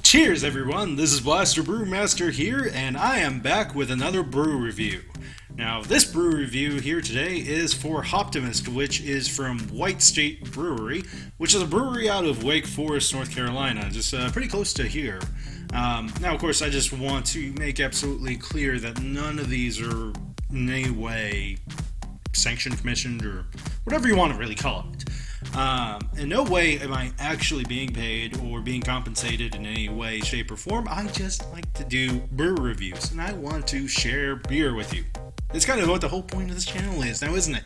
Cheers everyone, this is BrewMaster here, and I am back with another brew review. Now, this brew review here today is for Hoptimist, which is from White Street Brewery, which is a brewery out of Wake Forest, North Carolina, just pretty close to here. Now, of course, I just want to make absolutely clear that none of these are in any way sanctioned, commissioned, or whatever you want to really call it. In no way am I actually being paid or being compensated in any way, shape, or form. I just like to do brew reviews, and I want to share beer with you. It's kind of what the whole point of this channel is now, isn't it?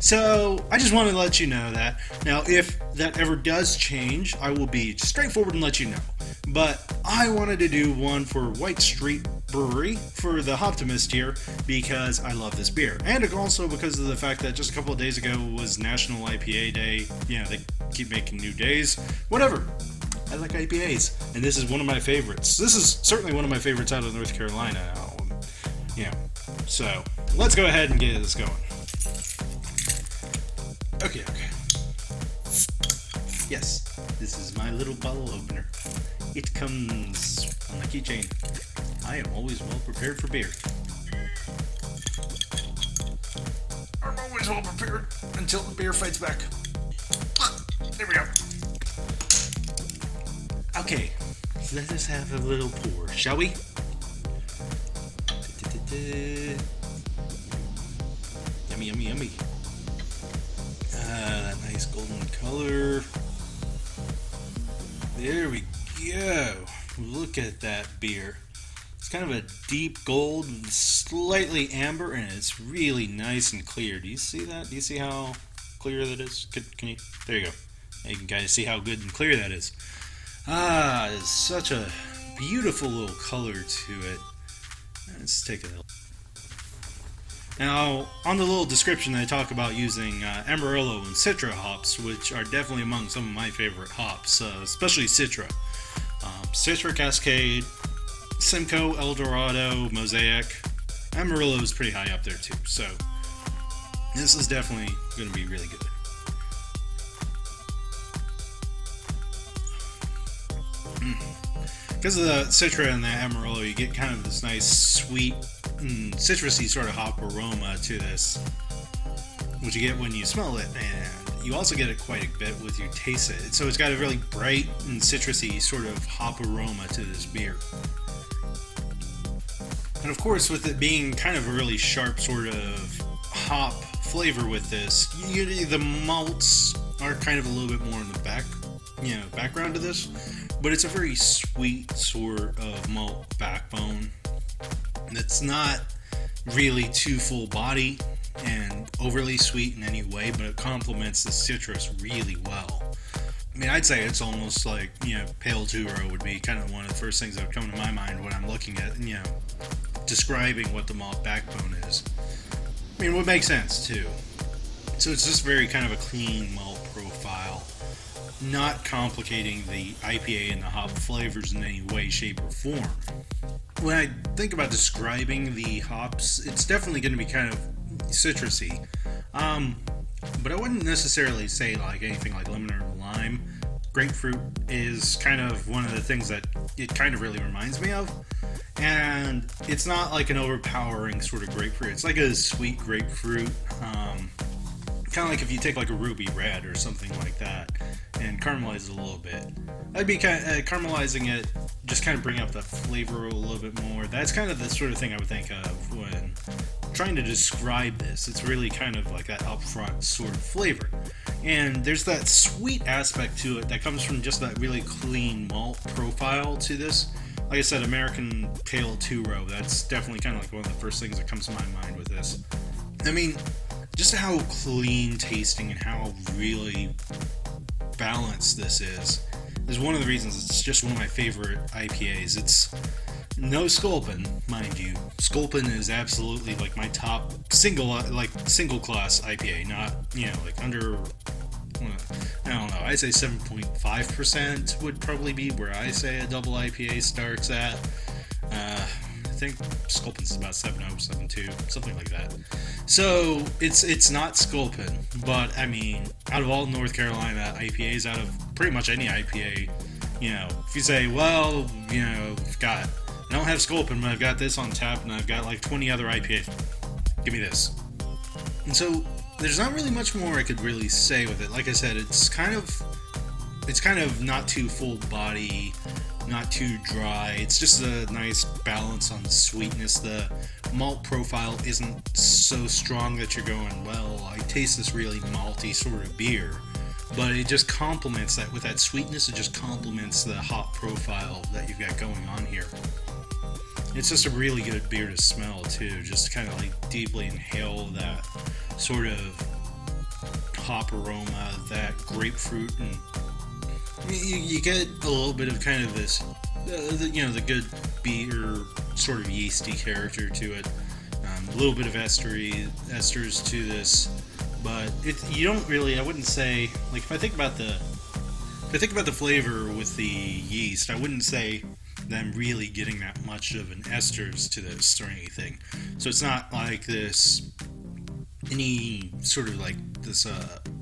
So, I just want to let you know that. Now, if that ever does change, I will be straightforward and let you know. But I wanted to do one for White Street Brewery for the Hoptimist here because I love this beer. And also because of the fact that just a couple of days ago was National IPA Day. You know, they keep making new days. Whatever. I like IPAs. And this is one of my favorites. This is certainly one of my favorites out of North Carolina. Yeah. So, let's go ahead and get this going. Okay. Yes, this is my little bottle opener. It comes on the keychain. I am always well prepared for beer. I'm always well prepared until the beer fights back. There we go. Okay, let us have a little pour, shall we? Yummy. That nice golden color. There we go. Look at that beer. It's kind of a deep gold, slightly amber, and it's really nice and clear. Do you see that? Do you see how clear that is? Can you? There you go. You can kind of see how good and clear that is. It's such a beautiful little color to it. Let's take a look. Now, on the little description, I talk about using Amaraillo and Citra hops, which are definitely among some of my favorite hops, especially Citra. Citra, Cascade, Simcoe, Eldorado, Mosaic. Amaraillo is pretty high up there too, so this is definitely going to be really good. Because of the Citra and the Amaraillo, you get kind of this nice sweet citrusy sort of hop aroma to this, which you get when you smell it, and you also get it quite a bit with you taste it. So it's got a really bright and citrusy sort of hop aroma to this beer. And of course, with it being kind of a really sharp sort of hop flavor with this, the malts are kind of a little bit more in the background to this, but it's a very sweet sort of malt backbone. It's not really too full body and overly sweet in any way, but it complements the citrus really well. I mean, I'd say it's almost like, pale two-row would be kind of one of the first things that would come to my mind when I'm looking at, describing what the malt backbone is. I mean, it would make sense too. So it's just very kind of a clean malt profile, not complicating the IPA and the hop flavors in any way, shape, or form. When I think about describing the hops, it's definitely going to be kind of citrusy, but I wouldn't necessarily say like anything like lemon or lime. Grapefruit is kind of one of the things that it kind of really reminds me of, and it's not like an overpowering sort of grapefruit. It's like a sweet grapefruit, kind of like if you take like a Ruby Red or something like that and caramelize it a little bit. I'd be kind of caramelizing it, just kind of bring up the flavor a little bit more. That's kind of the sort of thing I would think of when trying to describe this. It's really kind of like that upfront sort of flavor. And there's that sweet aspect to it that comes from just that really clean malt profile to this. Like I said, American Pale Two-Row, that's definitely kind of like one of the first things that comes to my mind with this. I mean, just how clean tasting and how really balanced this is one of the reasons it's just one of my favorite IPAs. It's no Sculpin, mind you. Sculpin is absolutely like my top single class IPA, not, like under, I don't know, I'd say 7.5% would probably be where I say a double IPA starts at. I think Sculpin's is about 7.0, 7.2, something like that. So it's not Sculpin, but I mean, out of all North Carolina IPAs, out of pretty much any IPA You know, if you say, well, you know, I don't have Sculpin, but I've got this on tap, and I've got like 20 other IPAs. Give me this. And so there's not really much more I could really say with it. Like I said, it's kind of not too full body, not too dry. It's just a nice balance on the sweetness. The malt profile isn't so strong that you're going, well, I taste this really malty sort of beer. But it just complements that. With that sweetness, it just complements the hop profile that you've got going on here. It's just a really good beer to smell too. Just kind of like deeply inhale that sort of hop aroma, that grapefruit, and you get a little bit of kind of this, the good beer sort of yeasty character to it. A little bit of esters to this, but you don't really. I wouldn't say, like, if I think about the flavor with the yeast, I wouldn't say that I'm really getting that much of an esters to this or anything. So it's not like this, any sort of like this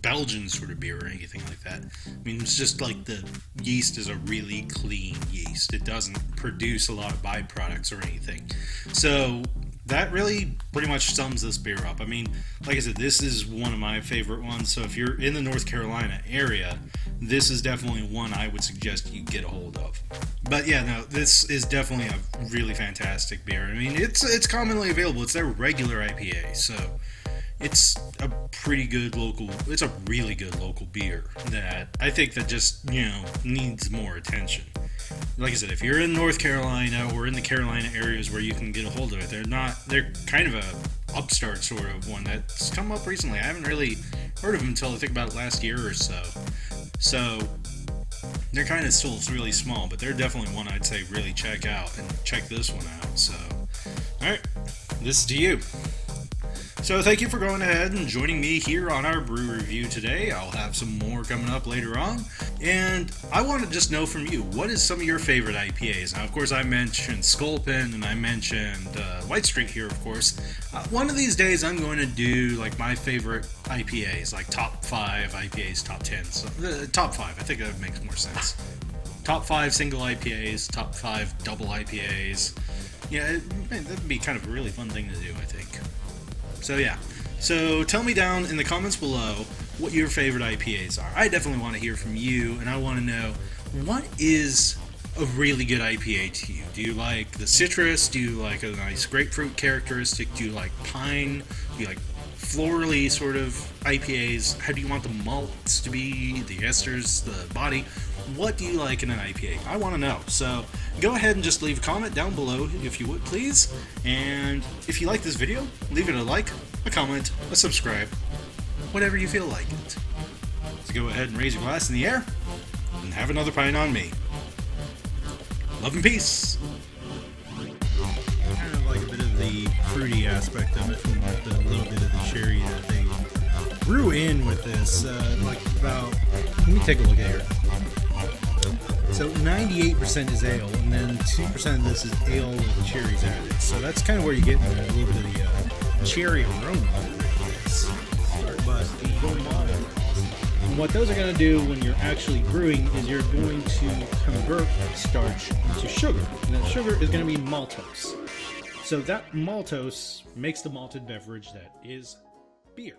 Belgian sort of beer or anything like that. I mean, it's just like the yeast is a really clean yeast. It doesn't produce a lot of byproducts or anything. So that really pretty much sums this beer up. I mean, like I said, this is one of my favorite ones. So if you're in the North Carolina area, this is definitely one I would suggest you get a hold of. But yeah, no, this is definitely a really fantastic beer. I mean, it's commonly available. It's their regular IPA, so it's a pretty good local. It's a really good local beer that I think that just, needs more attention. Like I said, if you're in North Carolina or in the Carolina areas where you can get a hold of it, they're kind of a upstart sort of one that's come up recently. I haven't really heard of them until I think about it last year or so. So they're kind of still really small, but they're definitely one I'd say really check out, and check this one out. So, alright, this is to you. So thank you for going ahead and joining me here on our brew review today. I'll have some more coming up later on. And I want to just know from you, what is some of your favorite IPAs? Now, of course, I mentioned Sculpin and I mentioned White Street here, of course. One of these days, I'm going to do like my favorite IPAs, like top 5 IPAs, top 10. So, top 5, I think that makes more sense. Top 5 single IPAs, top 5 double IPAs. Yeah, that'd be kind of a really fun thing to do, I think. So yeah, so tell me down in the comments below what your favorite IPAs are. I definitely want to hear from you, and I want to know, what is a really good IPA to you? Do you like the citrus? Do you like a nice grapefruit characteristic? Do you like pine? Do you like florally sort of IPAs? How do you want the malts to be, the esters, the body? What do you like in an IPA? I want to know. So go ahead and just leave a comment down below if you would, please. And if you like this video, leave it a like, a comment, a subscribe, whatever you feel like it. So go ahead and raise your glass in the air and have another pint on me. Love and peace. Kind of like a bit of the fruity aspect of it, and a little bit of the cherry that they brew in with this. Let me take a look at here. So 98% is ale, and then 2% of this is ale with cherries added. So that's kind of where you get a little bit of the cherry aroma with this. But and what those are going to do when you're actually brewing is you're going to convert starch into sugar. And that sugar is going to be maltose. So that maltose makes the malted beverage that is beer.